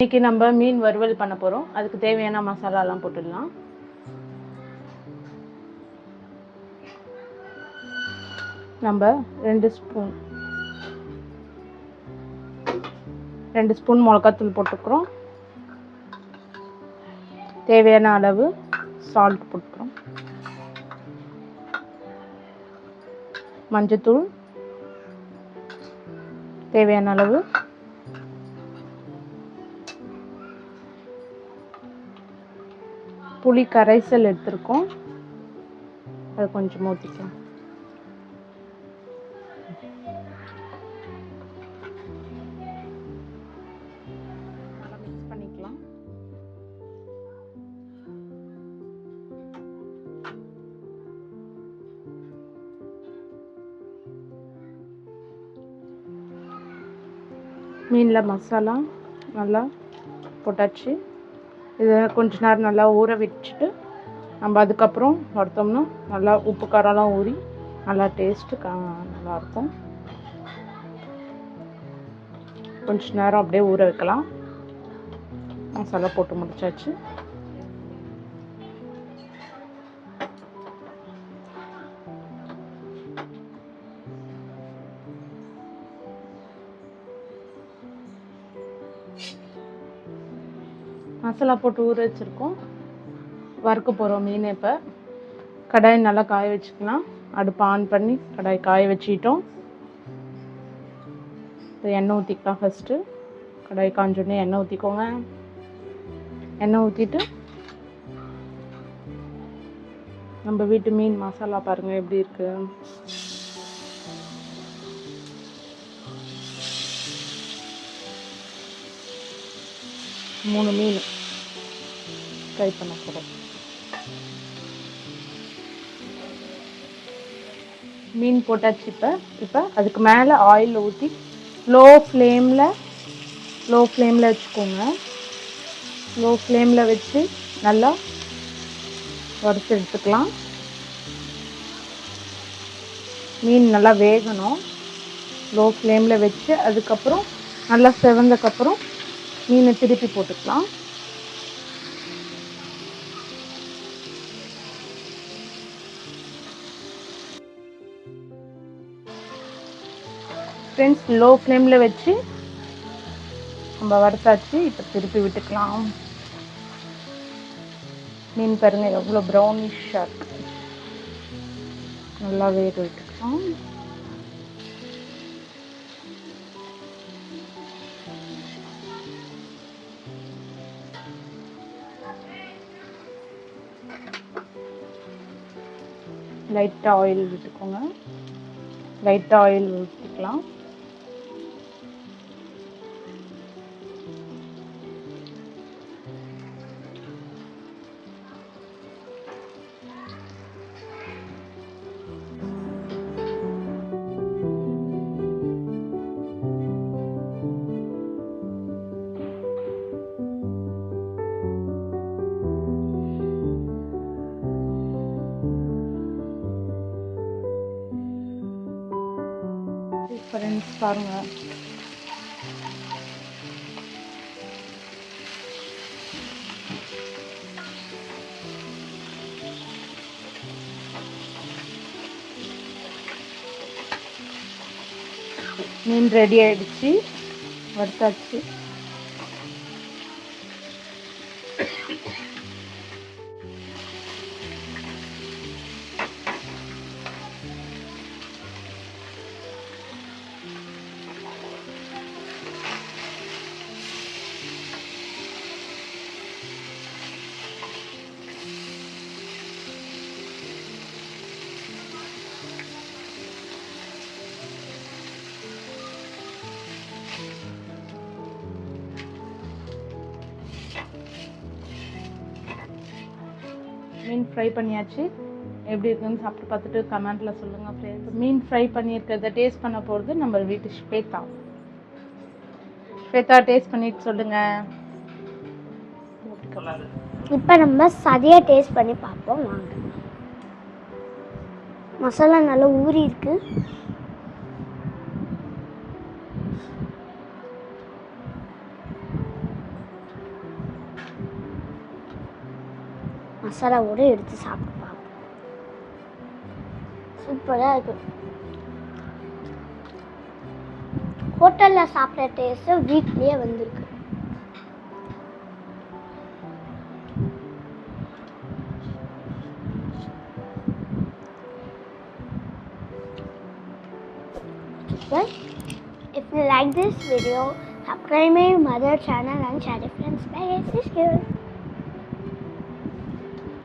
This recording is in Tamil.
இன்னைக்கு நம்ம மீன் வறுவல் பண்ண போகிறோம். அதுக்கு தேவையான மசாலாலாம் போட்டுடலாம். நம்ம 2 ஸ்பூன் மிளகாத்தூள் போட்டுக்கிறோம். தேவையான அளவு சால்ட் போட்டுக்கிறோம். மஞ்சத்தூள் தேவையான அளவு, புளி கரைசல் எடுத்துருக்கோம், அது கொஞ்சம் ஊற்றிக்கலாம். நல்லா மிக்ஸ் பண்ணிக்கலாம். மீனில் மசாலா நல்லா போட்டாச்சு. இதை கொஞ்ச நேரம் நல்லா ஊற வச்சுட்டு நம்ம அதுக்கப்புறம் வறுத்தோம்னா நல்லா உப்பு காரம்லாம் ஊறி நல்லா டேஸ்ட்டு நல்லாயிருக்கும். கொஞ்ச நேரம் அப்படியே ஊற வைக்கலாம். மசாலா போட்டு முடிச்சாச்சு. மசாலா போட்டு ஊற வச்சுருக்கோம். வறுக்க போகிறோம் மீன். இப்போ கடாய் நல்லா காய வச்சுக்கலாம். அடுப்பு ஆன் பண்ணி கடாய் காய வச்சுக்கிட்டோம். இப்போ எண்ணெய் ஊற்றிக்கலாம். ஃபஸ்ட்டு கடாய் காஞ்சோடனே எண்ணெய் ஊற்றிக்கோங்க. எண்ணெய் ஊற்றிட்டு நம்ம வீட்டு மீன் மசாலா பாருங்கள் எப்படி இருக்குது. மூணு மீன் ஃப்ரை பண்ண போகிறோம். மீன் போட்டாச்சு. இப்போ அதுக்கு மேலே ஆயில் ஊற்றி லோ ஃப்ளேமில் வச்சுக்கோங்க. லோ ஃப்ளேமில் வச்சு நல்லா வறுத்து எடுத்துக்கலாம். மீன் நல்லா வேகணும். லோ ஃப்ளேமில் வச்சு அதுக்கப்புறம் நல்லா செவந்தக்கப்புறம் மீனை திருப்பி போட்டுக்கலாம். ஃப்ரெண்ட்ஸ், லோ ஃப்ளேமில் வச்சு நம்ம வறுத்தாச்சு. இப்போ திருப்பி விட்டுக்கலாம். மீன் பாருங்கள் எவ்வளோ ப்ரௌனிஷாக இருக்கு. நல்லா வேக விட்டுக்கலாம். லைட்டாக ஆயில் விட்டுக்கோங்க. லைட்டாக ஆயில் ஊற்றிக்கலாம். ஃப்ரெண்ட்ஸ் பாருங்கள், மீன் ரெடி ஆயிடுச்சு, வறுத்தாச்சு. மீன் ஃப்ரை பண்ணியாச்சு. எப்படி இருக்குன்னு சாப்பிட்டு பார்த்துட்டு கமெண்ட்டில் சொல்லுங்கள் ஃப்ரெண்ட்ஸ். மீன் ஃப்ரை பண்ணியிருக்கிறத டேஸ்ட் பண்ண போகிறது நம்ம வீட்டு ஸ்வேதா. ஸ்வேதா, டேஸ்ட் பண்ணிட்டு சொல்லுங்கள். இப்போ நம்ம சதையாக டேஸ்ட் பண்ணி பார்ப்போம் வாங்க. மசாலா நல்லா ஊறி இருக்கு. மசாலாவோடு எடுத்து சாப்பிட்டு பார்ப்போம். சூப்பராக இருக்கும். ஹோட்டலில் சாப்பிட்ற டேஸ்ட்டு வீட்லேயே வந்திருக்கு. If you like this video, subscribe my mother channel and share it with friends. Bye guys,